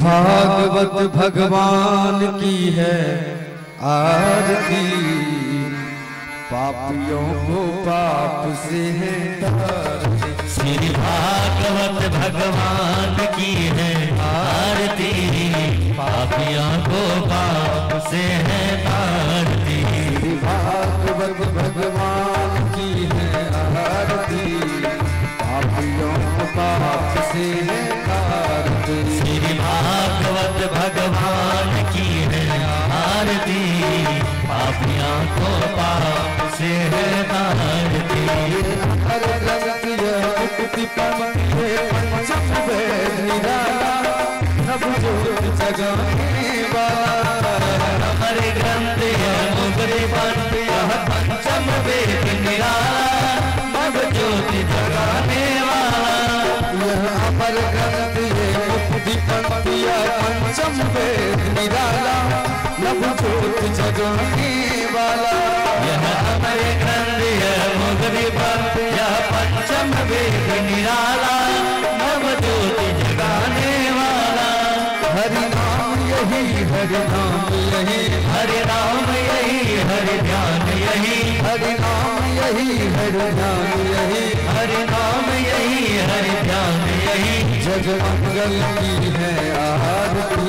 भागवत भगवान की है आरती, पापियों को पाप से है तारती। श्री भागवत भगवान की है आरती, पापियों को पाप से है तारती। श्री भागवत भगवान की है आरती, पापियों को पाप से है तारती। श्री भागवत भगवान की है आरती, पापियों को पाप से है तारती। हर ग्रंथ यह मुक्ति पंथ है, पंचम वेद निराला, नव ज्योत जगाने वाला। हर ग्रंथ यह मुक्ति पंथ यह पंचम वेद निराला, नव ज्योत जगाने वाला। यह अमर ग्रंथ ये मुक्ति पंथ यह पंचम वेद निराला, नव ज्योत जगाने वाला। यह अमर ग्रंथ यह मुक्ति पंथ यह पंचम वेद निराला, नव ज्योति जगाने वाला। हरि नाम यही, हरि नाम यही, हरि नाम यही, हरि ध्यान यही, हरि नाम यही, हरि ध्यान यही, हरि नाम यही, हरि ध्यान यही। जग मंगल की है आरती,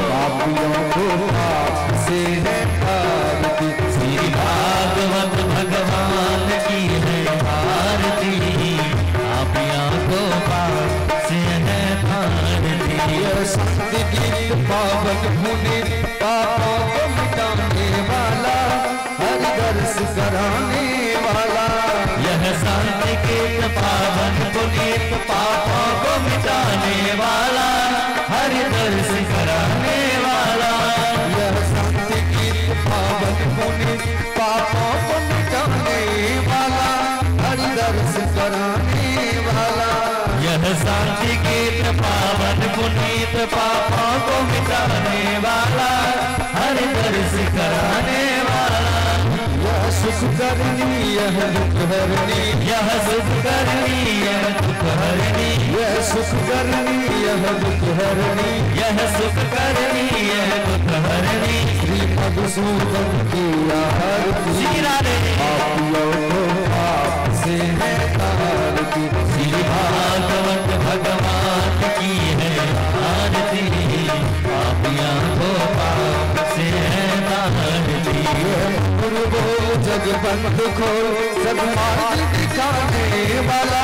पापियों को पाप से है तारती। श्री भागवत भगवान की है आरती, पापियों को पाप से है तारती। यह शक्ति गीत पावन पुनीत, पापों को मिटाने वाला, हरि दर्श कराने वाला। यह शांति गीत पावन पुनीत, पापों को मिटाने वाला, हरि दर्श कराने वाला। यह शांति गीत पावन पुनीत, पापों को मिटाने वाला, हरि दर्श कराने वाला। यह शांति गीत पावन पुनीत, पापों को मिटाने वाला, हरि दर्श कराने वाला। यह सुख करनी यह दुख हरनी, यह सुख करनी यह दुख हरनी, यह सुख करनी यह दुख हरनी, यह सुख करनी यह दुख हरनी। श्री मधुसूदन की आरती, श्री राधे पापियों को पाप से है तारती। श्री भागवत भगवान की है आरती, पापियों को पाप से है तारती। गुरु बोल जग बंद खोल, सद्मार्ग दिखाने वाला,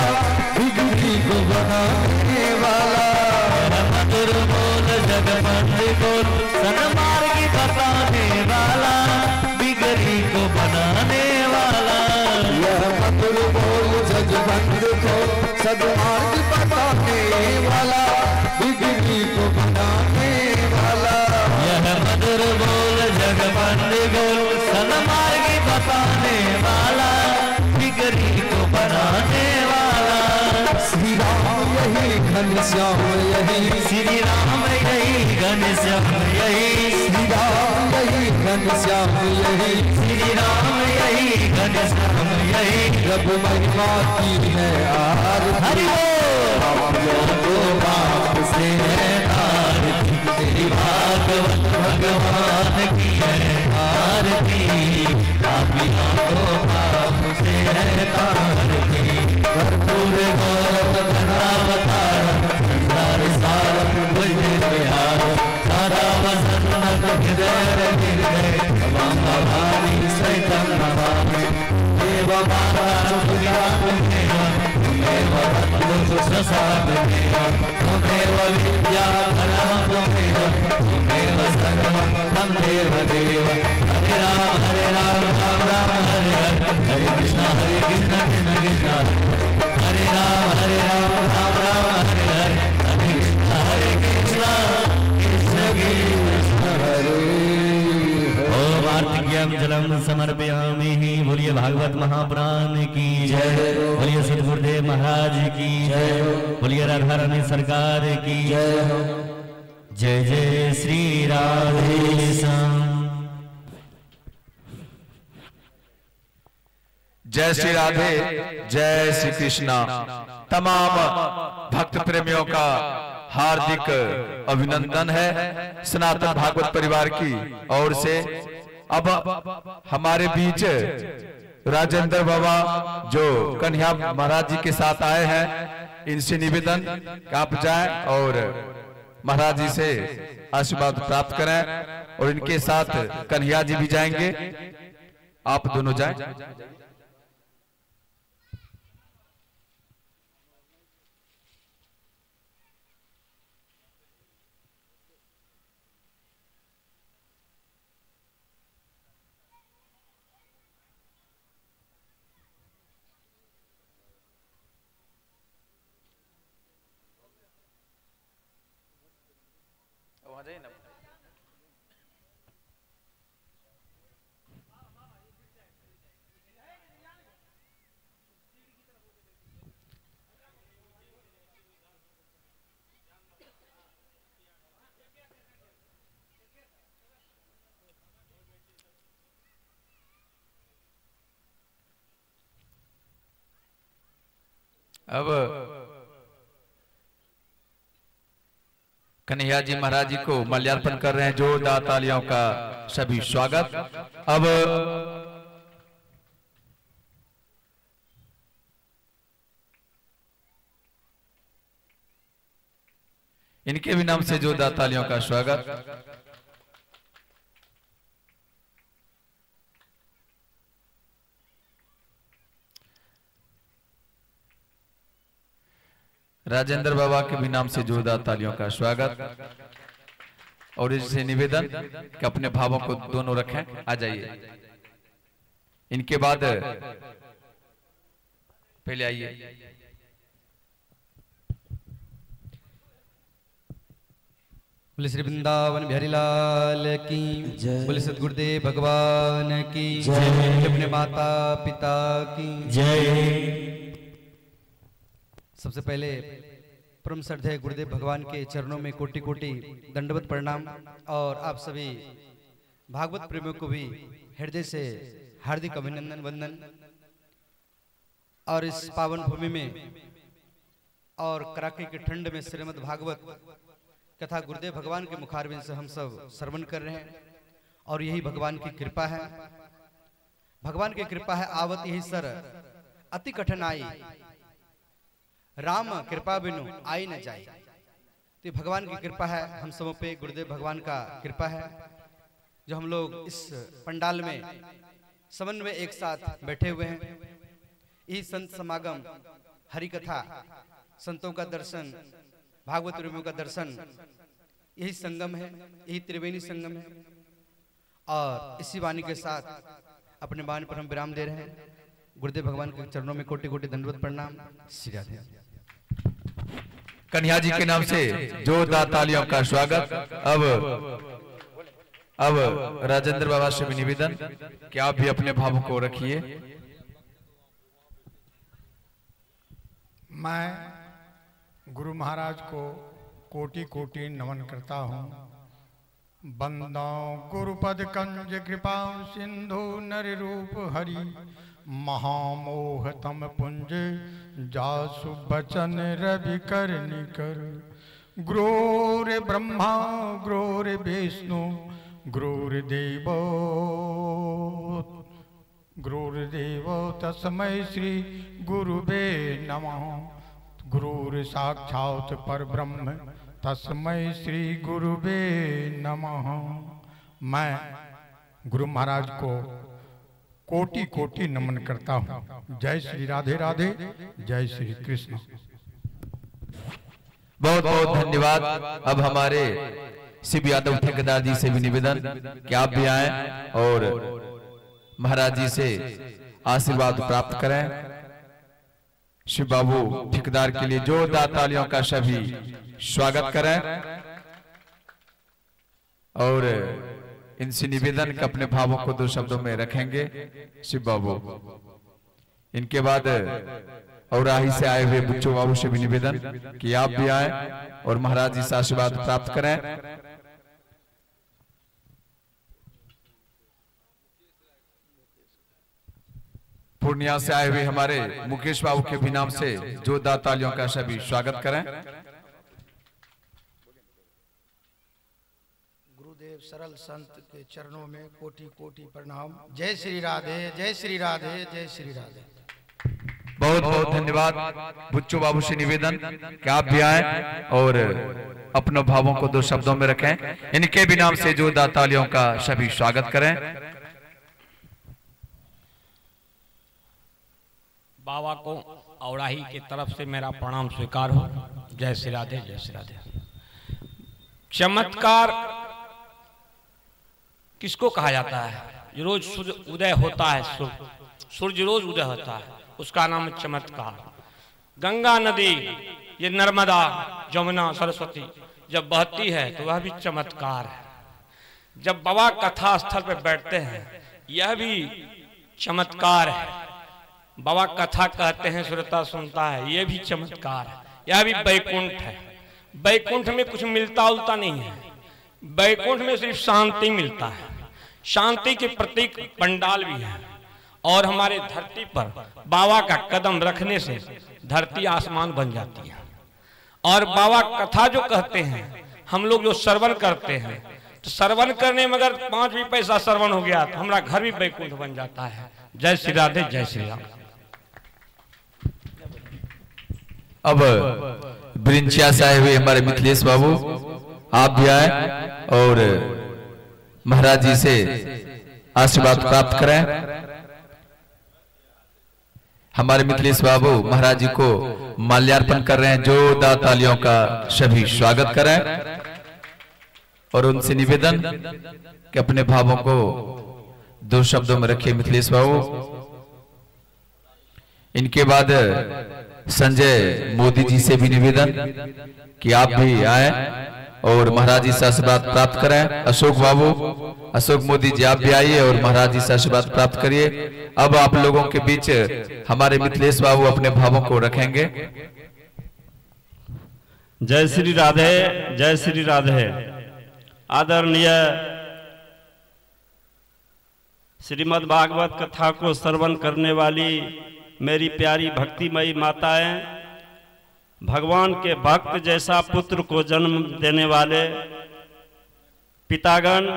बिगड़ी को बनाने वाला। मधुर बोल जग बंद खोल, सन्मार्ग बताने वाला, बिगड़ी को बनाने वाला। यह मधुर बोल जग बंद खोल, सद्मार्ग बताने वाला, बिगड़ी को बनाने वाला। यह मधुर बोल जग बंद खोल, सन्मार्ग बताने वाला, बिगड़ी को बनाने वाला। श्री राम यही घनश्याम यही, श्री राम यही घनश्याम यही, श्री राम यही घनश्याम यही, श्री राम यही घनश्याम यही। रब महिमा की है आरती, हरि पापियों को पाप से है तारती। श्री भागवत भगवान की है आरती, पापियों को पाप से है तारती। भरपूर गौरव धनावतार, संसार सार बुझे बिहार, सारा वसन्नत हृदय हृदय, बाबा भारी सैतन नमामि। देव माता सुखियाम देव, तुमेव रत्न सुसाद देव, तुमेव विद्या धनम तुमेव, तुमेव सर्वं तमेव देव। हरे राम राम राम हरे हरे, हरे कृष्ण कृष्ण कृष्ण, हरे राम राम राम हरे हरे, हरे कृष्ण कृष्ण कृष्ण हरे। ओम आर्तिक्यम जलम समर्पयामि। बोलिए भागवत महापुराण की जय, बोलिए सद्गुरुदेव महाराज की जय, बोलिए राधा रानी सरकार की जय। जय जय श्री राधे श्याम। जय श्री राधे, जय श्री कृष्णा। तमाम भक्त प्रेमियों का हार्दिक अभिनंदन है सनातन भागवत परिवार की ओर से। अब हमारे बीच राजेंद्र बाबा जो कन्हैया महाराज जी के साथ आए हैं, इनसे निवेदन कि आप जाएं और महाराज जी से आशीर्वाद प्राप्त करें, और इनके साथ कन्हैया जी भी जाएंगे। आप दोनों जाएं। अब कन्हैया जी महाराज जी को माल्यार्पण कर रहे हैं, जोरदार तालियों का सभी स्वागत। अब इनके भी नाम से जोरदार तालियों का स्वागत। राजेंद्र बाबा के भी नाम से जोरदार तालियों का स्वागत। और इससे निवेदन कि अपने भावों को दोनों रखें। आ जाइए, इनके बाद पहले आइए। बोले श्री वृंदावन बिहारी लाल की जय, बोले सदगुरुदेव भगवान की जय, अपने माता पिता की जय। सबसे पहले परम श्रद्धेय गुरुदेव भगवान के चरणों में कोटि कोटि दंडवत प्रणाम, और आप सभी भागवत प्रेमियों को भी हृदय से हार्दिक अभिनंदन वंदन। और इस पावन भूमि में और कड़ाके की ठंड में श्रीमद् भागवत कथा गुरुदेव भगवान के मुखारबिंद से हम सब श्रवण कर रहे हैं, और यही भगवान की कृपा है। भगवान की कृपा है आवत यही सर अति कठिन आई, राम कृपा बिनु आई न जाए। तो भगवान की कृपा है हम सबों पे, गुरुदेव भगवान का कृपा है जो हम लोग इस पंडाल में समन्वय एक साथ बैठे हुए हैं। यही संत समागम, हरि कथा, संतों का दर्शन, भागवत प्रेमियों का दर्शन, यही संगम है, यही त्रिवेणी संगम है। और इसी वाणी के साथ अपने वाणी पर हम विराम दे रहे हैं। गुरुदेव भगवान के चरणों में कोटि कोटि दंडवत प्रणाम। श्री राधे। कन्हैया जी के नाम से जोरदार तालियों का स्वागत। अब राजेंद्र बाबा से भी निवेदन कि आप भी अपने भावों को रखिए। मैं गुरु महाराज को कोटि कोटि नमन करता हूँ। बंदा गुरुपद कंज कृपा सिंधु नर रूप हरि, महामोह तम पुंज जासु बचन रवि कर निकर। गुरुर ब्रह्मा गुरुर विष्णु गुरुर्देवो गुरुर्देवो तस्मै श्री गुरुवे नमः। गुरुर साक्षात् परब्रह्म तस्मै श्री गुरुवे नमः। मैं गुरु महाराज को कोटि कोटि नमन करता हूँ। जय श्री राधे राधे, जय श्री कृष्ण। बहुत बहुत धन्यवाद। अब हमारे शिव यादव ठेकेदार जी से भी निवेदन कि आप भी आएं और महाराज जी से आशीर्वाद प्राप्त करें। शिव बाबू ठेकेदार के लिए जोरदार तालियों का सभी स्वागत करें, और इनसे निवेदन कि अपने भावों को दो शब्दों में रखेंगे शिव बाबू। इनके बाद और राही से आए हुए बुच्चो बाबू से भी निवेदन कि आप भी आए और महाराज जी से आशीर्वाद प्राप्त करें। पूर्णिया से आए हुए हमारे मुकेश बाबू के भी नाम से जोरदार तालियों का सभी स्वागत करें। गुरुदेव सरल संत के चरणों में कोटि कोटि प्रणाम। जय श्री राधे, जय श्री राधे, जय श्री राधे। बहुत बहुत धन्यवाद। बुच्चू बाबू से निवेदन कि आप भी आए और अपने भावों को 2 शब्दों में रखें। इनके भी नाम से जोरदार तालियों का सभी स्वागत करें। बाबा को औराही की तरफ से मेरा प्रणाम स्वीकार हो। जय श्री राधे, जय श्री राधे। चमत्कार किसको कहा जाता है? रोज सूर्य उदय होता है, सूर्य रोज उदय होता है, उसका नाम है चमत्कार। गंगा नदी, ये नर्मदा, जमुना, सरस्वती जब बहती है तो वह भी चमत्कार है। जब बाबा कथा स्थल पर बैठते हैं यह भी चमत्कार है। बाबा कथा कहते हैं, श्रोता सुनता है, यह भी चमत्कार है। यह भी बैकुंठ है। बैकुंठ में कुछ मिलता उलता नहीं है। बैकुंठ में सिर्फ शांति मिलता है। शांति के प्रतीक पंडाल भी है। और हमारे धरती पर बाबा का कदम रखने से धरती आसमान बन जाती है। और बाबा कथा जो कहते हैं, हम लोग जो श्रवण करते हैं, तो श्रवण करने में अगर 5 भी पैसा श्रवण हो गया तो हमारा घर भी बैकुंठ बन जाता है। जय श्री राधे, जय श्री राम। अब ब्रिंचिया से आए हुए हमारे मिथिलेश बाबू, आप भी आए और महाराज जी से आशीर्वाद प्राप्त करें। हमारे मिथिलेश बाबू महाराज जी को माल्यार्पण कर रहे हैं। जोरदार तालियों का सभी स्वागत करें और उनसे निवेदन कि अपने भावों को 2 शब्दों में रखिए मिथिलेश बाबू। इनके बाद संजय मोदी जी से भी निवेदन कि आप भी आए और महाराज जी से आशीर्वाद प्राप्त करें। अशोक बाबू, अशोक मोदी जी आप भी आइए और महाराज जी से आशीर्वाद प्राप्त करिए। अब आप लोगों के बीच हमारे मिथिलेश बाबू अपने भावों को रखेंगे। जय श्री राधे, जय श्री राधे। आदरणीय श्रीमद् भागवत कथा को श्रवण करने वाली मेरी प्यारी भक्तिमयी माताएं, भगवान के भक्त जैसा पुत्र को जन्म देने वाले पितागण,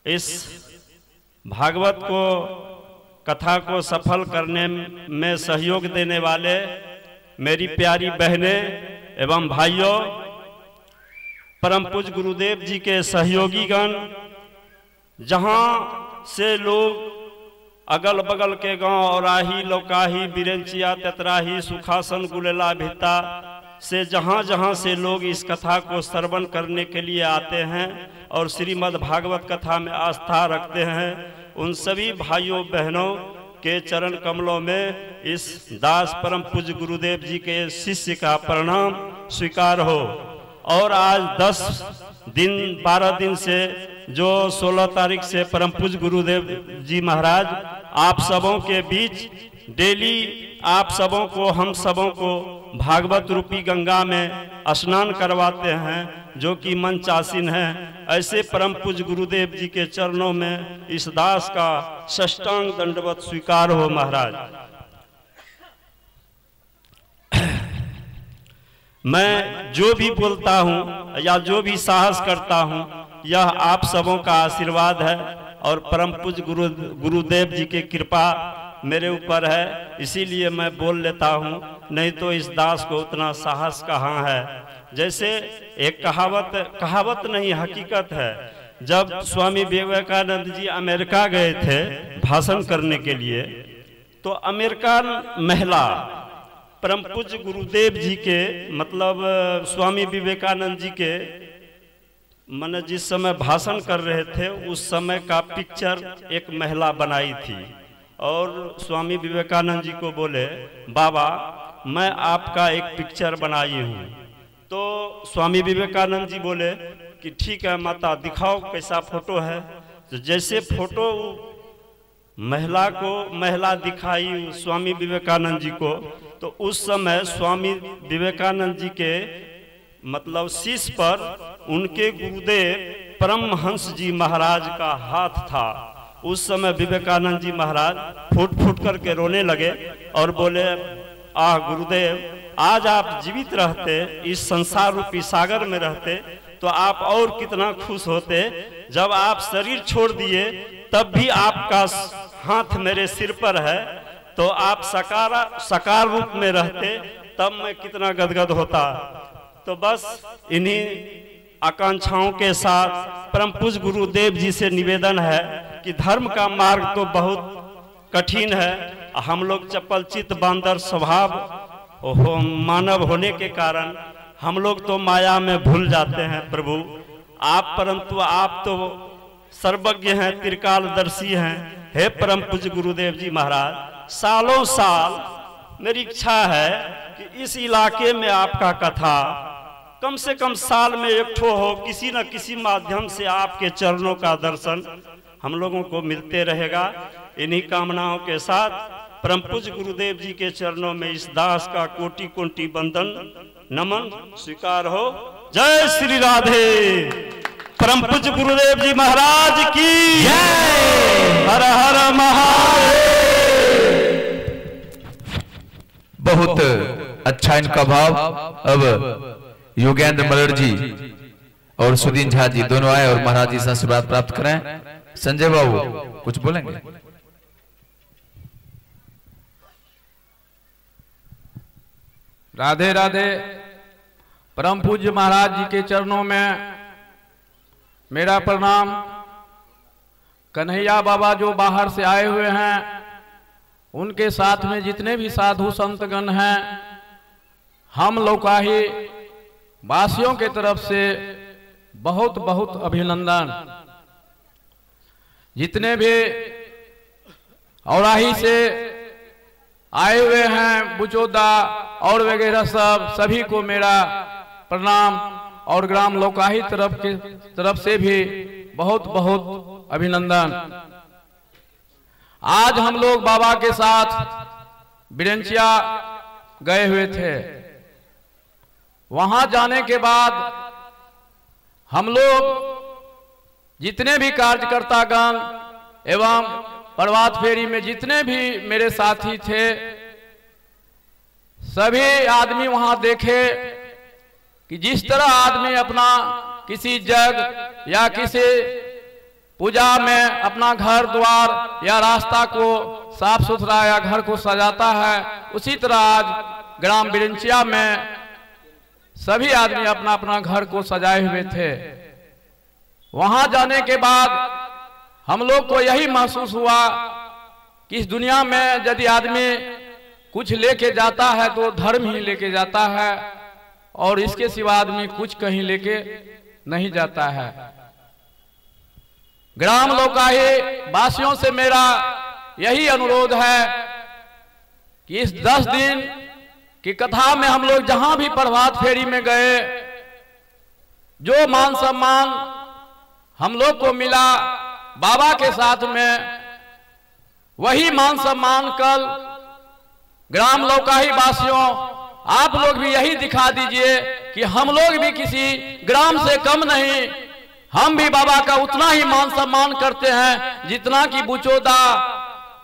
इस भागवत को कथा को सफल करने में सहयोग देने वाले मेरी प्यारी बहनें एवं भाइयों, परम पूज्य गुरुदेव जी के सहयोगीगण, जहां से लोग अगल बगल के गांव औराही, लौकाही, बिरेंचिया, तेतराही, सुखासन, गुलेला, भित्ता से जहां से लोग इस कथा को श्रवण करने के लिए आते हैं और श्रीमद् भागवत कथा में आस्था रखते हैं, उन सभी भाइयों बहनों के चरण कमलों में इस दास परम पूज्य गुरुदेव जी के शिष्य का प्रणाम स्वीकार हो। और आज 12 दिन से जो 16 तारीख से परम पूज्य गुरुदेव जी महाराज आप सबों के बीच डेली आप सबों को, हम सबों को भागवत रूपी गंगा में स्नान करवाते हैं, जो कि मंचासीन है। ऐसे परम पूज्य गुरुदेव जी के चरणों में इस दास का साष्टांग दंडवत स्वीकार हो महाराज। मैं जो भी बोलता हूँ या जो भी साहस करता हूँ, यह आप सबों का आशीर्वाद है और परम पूज्य गुरुदेव जी की कृपा मेरे ऊपर है, इसीलिए मैं बोल लेता हूँ, नहीं तो इस दास को उतना साहस कहाँ है। जैसे एक कहावत नहीं, हकीकत है। जब स्वामी विवेकानंद जी अमेरिका गए थे भाषण करने के लिए, तो अमेरिकन महिला परम पूज्य गुरुदेव जी के, मतलब स्वामी विवेकानंद जी के मैंने जिस समय भाषण कर रहे थे उस समय का पिक्चर एक महिला बनाई थी और स्वामी विवेकानंद जी को बोले, बाबा मैं आपका एक पिक्चर बनाई हूँ। तो स्वामी विवेकानंद जी बोले कि ठीक है माता, दिखाओ कैसा फोटो है। तो जैसे फोटो महिला दिखाई स्वामी विवेकानंद जी को, तो उस समय स्वामी विवेकानंद जी के मतलब शीश पर उनके गुरुदेव परमहंस जी महाराज का हाथ था। उस समय विवेकानंद जी महाराज फूट फूट करके रोने लगे और बोले, आह गुरुदेव, आज आप जीवित रहते, इस संसार रूपी सागर में रहते, तो आप और कितना खुश होते। जब आप शरीर छोड़ दिए तब भी आपका हाथ मेरे सिर पर है, तो आप साकार रूप में रहते तब मैं कितना गदगद होता। तो बस इन्हीं आकांक्षाओं के साथ परम पूज्य गुरुदेव जी से निवेदन है कि धर्म का मार्ग तो बहुत कठिन है। हम लोग चपल चित्त बांदर स्वभाव मानव होने के कारण हम लोग तो माया में भूल जाते हैं प्रभु आप, परंतु आप तो सर्वज्ञ हैं, त्रिकालदर्शी हैं। हे परम पूज्य गुरुदेव जी महाराज, सालों साल मेरी इच्छा है कि इस इलाके में आपका कथा कम से कम साल में एक ठो हो, किसी न किसी माध्यम से आपके चरणों का दर्शन हम लोगों को मिलते रहेगा। इन्हीं कामनाओं के साथ परम पूज्य गुरुदेव जी के चरणों में इस दास का कोटि कोटि वंदन नमन स्वीकार हो। जय श्री राधे। परम पूज्य गुरुदेव जी महाराज की जय। हर हर महादेव। बहुत अच्छा इनका भाव। अब योगेंद्र मलर जी और सुदीन झा जी दोनों आए और महाराज जी से आशीर्वाद प्राप्त करें। संजय बाबू कुछ बोलेंगे? राधे राधे। परम पूज्य महाराज जी के चरणों में मेरा प्रणाम। कन्हैया बाबा जो बाहर से आए हुए हैं, उनके साथ में जितने भी साधु संतगण हैं, हम लोकाही वासियों के तरफ से बहुत बहुत अभिनंदन। जितने भी औराही से आए हुए हैं, बुचोदा और वगैरह सभी को मेरा प्रणाम और ग्राम लोकाही तरफ से भी बहुत बहुत अभिनंदन। आज हम लोग बाबा के साथ बिरंचिया गए हुए थे। वहां जाने के बाद हम लोग जितने भी कार्यकर्तागण एवं प्रभात फेरी में जितने भी मेरे साथी थे, सभी आदमी वहां देखे कि जिस तरह आदमी अपना किसी जग या किसी पूजा में अपना घर द्वार या रास्ता को साफ सुथरा या घर को सजाता है, उसी तरह आज ग्राम बिरंचिया में सभी आदमी अपना अपना घर को सजाए हुए थे। वहां जाने के बाद हम लोग को यही महसूस हुआ कि इस दुनिया में यदि आदमी कुछ लेके जाता है तो धर्म ही लेके जाता है, और इसके सिवा आदमी कुछ कहीं लेके नहीं जाता है। ग्राम लोकाही वासियों से मेरा यही अनुरोध है कि इस 10 दिन की कथा में हम लोग जहां भी प्रभात फेरी में गए, जो मान सम्मान हम लोग को मिला बाबा के साथ में, वही मान सम्मान कल ग्राम लोकाही वासियों आप लोग भी यही दिखा दीजिए कि हम लोग भी किसी ग्राम से कम नहीं, हम भी बाबा का उतना ही मान सम्मान करते हैं जितना कि बुचोदा,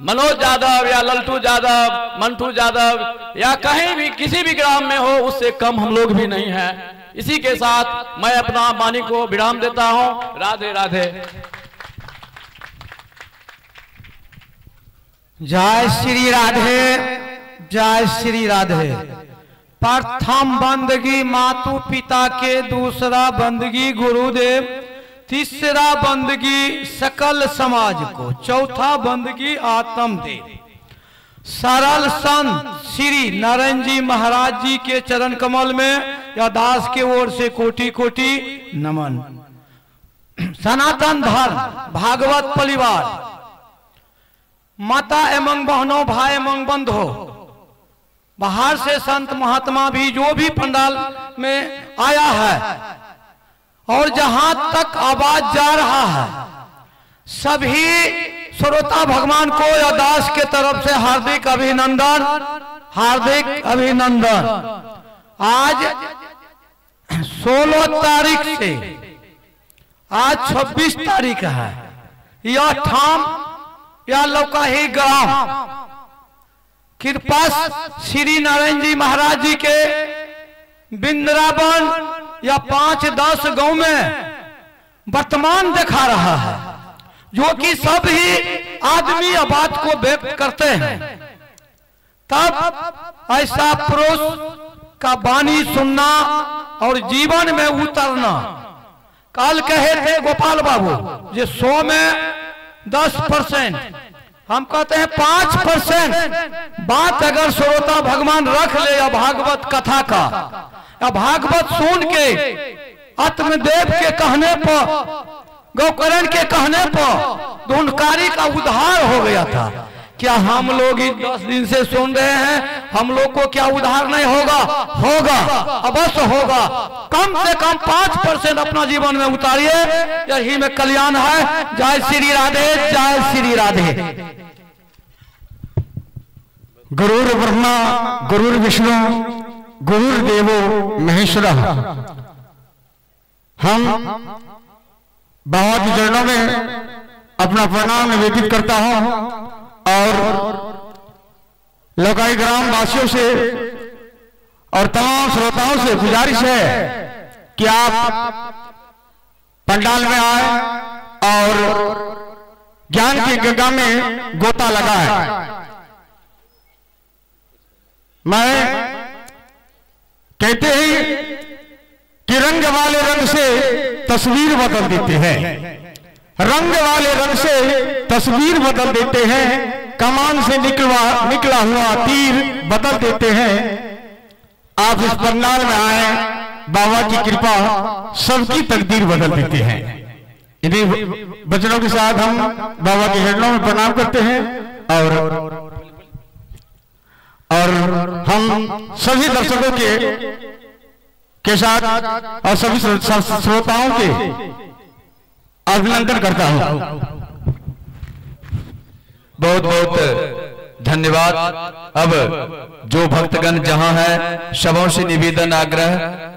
मनोज यादव या लल्टू यादव, मंटू यादव या कहीं भी किसी भी ग्राम में हो, उससे कम हम लोग भी नहीं हैं। इसी के साथ मैं अपना वाणी को विराम देता हूं। राधे राधे। जय श्री राधे, जय श्री राधे। प्रथम बंदगी मातु पिता के, दूसरा बंदगी गुरुदेव, तीसरा बंदगी सकल समाज को, चौथा बंदगी आत्मदेव। सरल संत श्री नारायण जी महाराज जी के चरण कमल में या दास के ओर से कोटि कोटि नमन। सनातन धर्म भागवत परिवार, माता एवं बहनों, भाई एवं बंधो, बाहर से संत महात्मा भी जो भी पंडाल में आया है और जहां तक आवाज जा रहा है, सभी श्रोता भगवान को या दास के तरफ से हार्दिक अभिनंदन, हार्दिक अभिनंदन। आज 16 तारीख से आज 26 तारीख है। यह ठाम या लोकाही ग्राम कृपा श्री नारायण जी महाराज जी के वृंदावन या 5-10 गांव में वर्तमान दिखा रहा है, जो कि सभी आदमी बात को व्यक्त करते हैं। तब ऐसा पुरुष का वाणी सुनना और जीवन में उतरना। कल कहे थे गोपाल बाबू जो 100 में 10%, हम कहते हैं 5% बात अगर श्रोता भगवान रख ले या भागवत कथा का, या भागवत सुन के आत्मदेव के कहने पर, गौकरण के कहने पर धुंधकारी का उद्धार हो गया था। क्या हम लोग 10 दिन से सुन रहे हैं, हम लोग को क्या उद्धार नहीं होगा? होगा, अवश्य होगा। कम से कम 5% अपना जीवन में उतारिए, यही में कल्याण है। जय श्री राधे, जय श्री राधे। गुरुर् ब्रह्मा गुरुर्विष्णु गुरुर्देवो महेश्वरः। हम बाबा के चरणों में अपना प्रणाम निवेदित करता हूं और लोकाई ग्राम वासियों से और तमाम श्रोताओं से गुजारिश है कि आप पंडाल में आए और ज्ञान की गंगा में गोता लगाएं। मैं कहते हैं कि रंग वाले रंग से तस्वीर बदल देते हैं, रंग वाले रंग से तस्वीर बदल देते हैं, कमान से निकला हुआ तीर बदल देते हैं। आप इस पंडाल में आए, बाबा की कृपा सबकी तकदीर बदल देते हैं। इन्हीं वचनों के साथ हम बाबा के चरणों में प्रणाम करते हैं और हम सभी दर्शकों के साथ और सभी श्रोताओं के अभिनंदन करता हूं। बहुत बहुत धन्यवाद। अब जो भक्तगण जहां है, सबों से निवेदन आग्रह,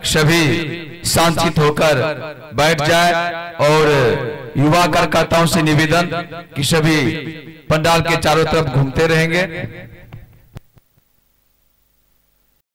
सभी शांतित होकर बैठ जाए और युवा कार्यकर्ताओं से निवेदन कि सभी पंडाल के चारों तरफ घूमते रहेंगे।